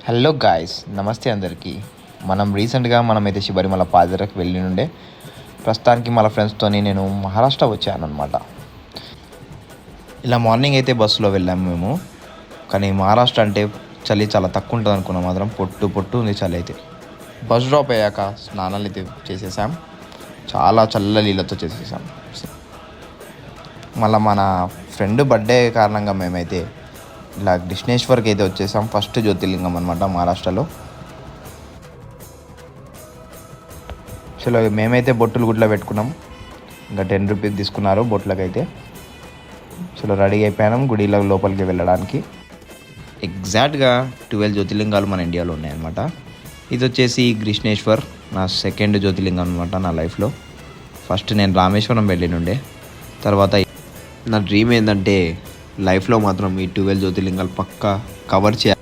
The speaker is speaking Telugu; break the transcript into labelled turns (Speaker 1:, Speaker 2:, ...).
Speaker 1: హలో గాయ్స్, నమస్తే అందరికీ. మనమైతే శబరిమల పాదయాత్రకు వెళ్ళి నుండే ప్రస్తుతానికి మన ఫ్రెండ్స్తోని నేను మహారాష్ట్ర వచ్చానమాట. ఇలా మార్నింగ్ అయితే బస్సులో వెళ్ళాము మేము. కానీ మహారాష్ట్ర అంటే చలి చాలా తక్కువ ఉంటుంది అనుకున్నాం. మాత్రం పొట్టు ఉంది చలి అయితే. బస్ డ్రాప్ అయ్యాక స్నానాలు అయితే చేసేసాం. చాలా చల్ల నీళ్ళతో చేసేసాం. మళ్ళీ మన ఫ్రెండ్ బర్త్డే కారణంగా మేమైతే ఇలా కృష్ణేశ్వర్కి అయితే వచ్చేసాం. ఫస్ట్ జ్యోతిర్లింగం అనమాట మహారాష్ట్రలో. చలో మేమైతే బొట్టులు గుడ్లో పెట్టుకున్నాం. ఇంకా 10 రూపీస్ తీసుకున్నారు బొట్లకైతే. చలో రెడీ అయిపోయాం గుడిలో లోపలికి వెళ్ళడానికి. ఎగ్జాక్ట్గా 12 జ్యోతిర్లింగాలు మన ఇండియాలో ఉన్నాయన్నమాట. ఇది వచ్చేసి కృష్ణేశ్వర్, నా సెకండ్ జ్యోతిర్లింగం అనమాట నా లైఫ్లో. ఫస్ట్ నేను రామేశ్వరం వెళ్ళినుండే. తర్వాత నా డ్రీమ్ ఏంటంటే లైఫ్లో మాత్రం ఈ 12 జ్యోతిర్లింగాలు పక్కా కవర్ చేయాలి.